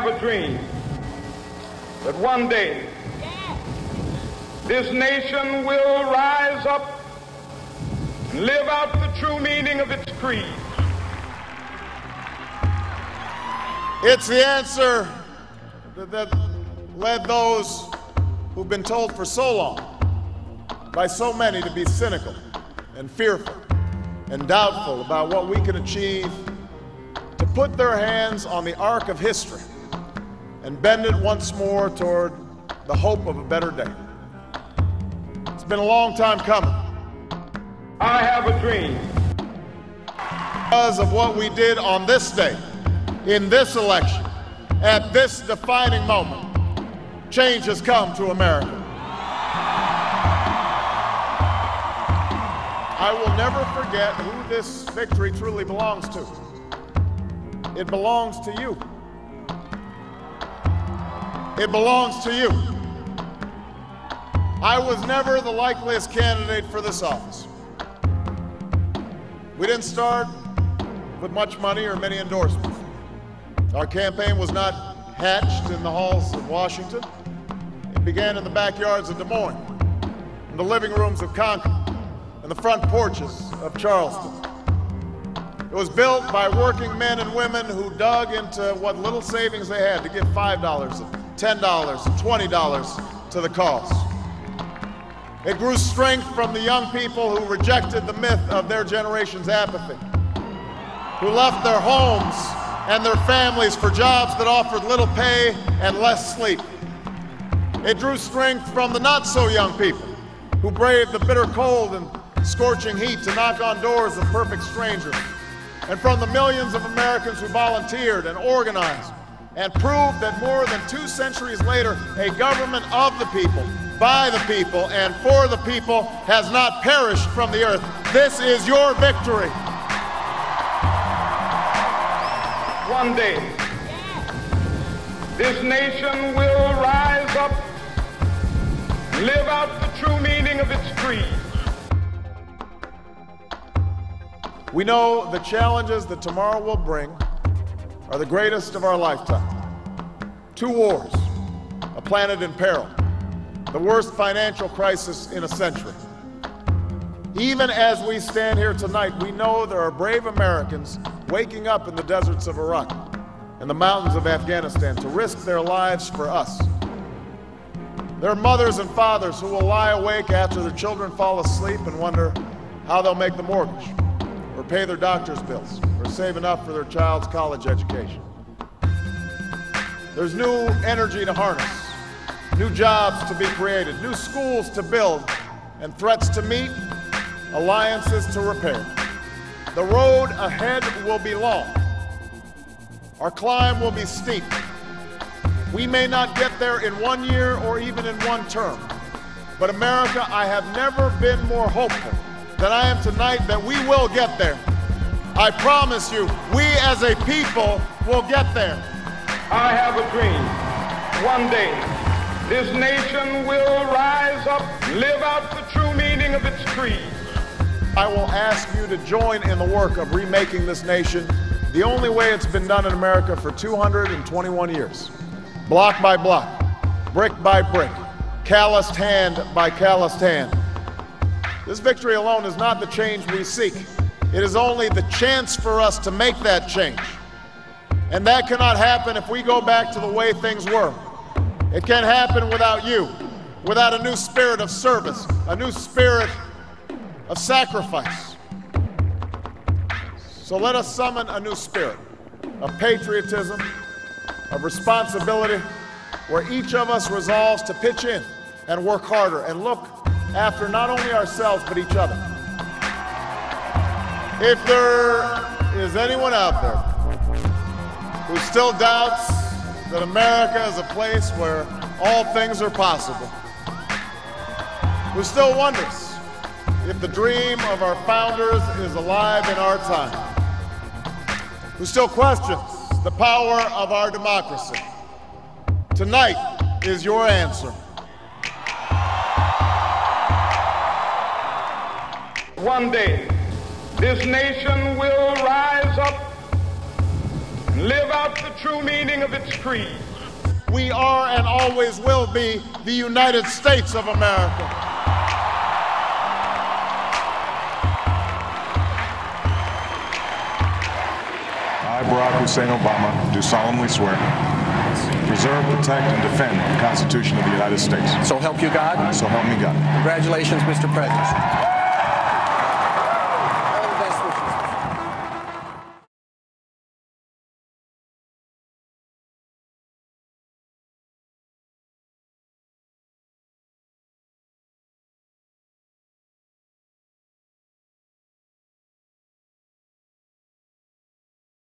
have a dream that one day this nation will rise up and live out the true meaning of its creed. It's the answer that led those who've been told for so long by so many to be cynical and fearful and doubtful about what we can achieve, to put their hands on the arc of history and bend it once more toward the hope of a better day. It's been a long time coming. I have a dream. Because of what we did on this day, in this election, at this defining moment, change has come to America. I will never forget who this victory truly belongs to. It belongs to you. It belongs to you. I was never the likeliest candidate for this office. We didn't start with much money or many endorsements. Our campaign was not hatched in the halls of Washington. It began in the backyards of Des Moines, in the living rooms of Concord, and the front porches of Charleston. It was built by working men and women who dug into what little savings they had to give $5, $10, and $20 to the cause. It grew strength from the young people who rejected the myth of their generation's apathy, who left their homes and their families for jobs that offered little pay and less sleep. It drew strength from the not-so-young people who braved the bitter cold and scorching heat to knock on doors of perfect strangers, and from the millions of Americans who volunteered and organized and proved that more than 2 centuries later, a government of the people, by the people, and for the people has not perished from the earth. This is your victory. One day, this nation will rise up and live out the true meaning of its creed. We know the challenges that tomorrow will bring are the greatest of our lifetime. 2 wars, a planet in peril, the worst financial crisis in a century. Even as we stand here tonight, we know there are brave Americans waking up in the deserts of Iraq and the mountains of Afghanistan to risk their lives for us. There are mothers and fathers who will lie awake after their children fall asleep and wonder how they'll make the mortgage, or pay their doctor's bills, or save enough for their child's college education. There's new energy to harness, new jobs to be created, new schools to build, and threats to meet, alliances to repair. The road ahead will be long. Our climb will be steep. We may not get there in 1 year or even in 1 term. But America, I have never been more hopeful than I am tonight that we will get there. I promise you, we as a people will get there. I have a dream. One day, this nation will rise up and live out the true meaning of its creed. I will ask you to join in the work of remaking this nation the only way it's been done in America for 221 years. Block by block, brick by brick, calloused hand by calloused hand. This victory alone is not the change we seek. It is only the chance for us to make that change. And that cannot happen if we go back to the way things were. It can't happen without you, without a new spirit of service, a new spirit of sacrifice. So let us summon a new spirit of patriotism, of responsibility, where each of us resolves to pitch in and work harder and look after not only ourselves but each other. If there is anyone out there who still doubts that America is a place where all things are possible, who still wonders if the dream of our founders is alive in our time, who still questions the power of our democracy, tonight is your answer. One day, this nation will rise up and live out the true meaning of its creed. We are and always will be the United States of America. I, Barack Hussein Obama, do solemnly swear to preserve, protect, and defend the Constitution of the United States. So help you God? So help me God. Congratulations, Mr. President.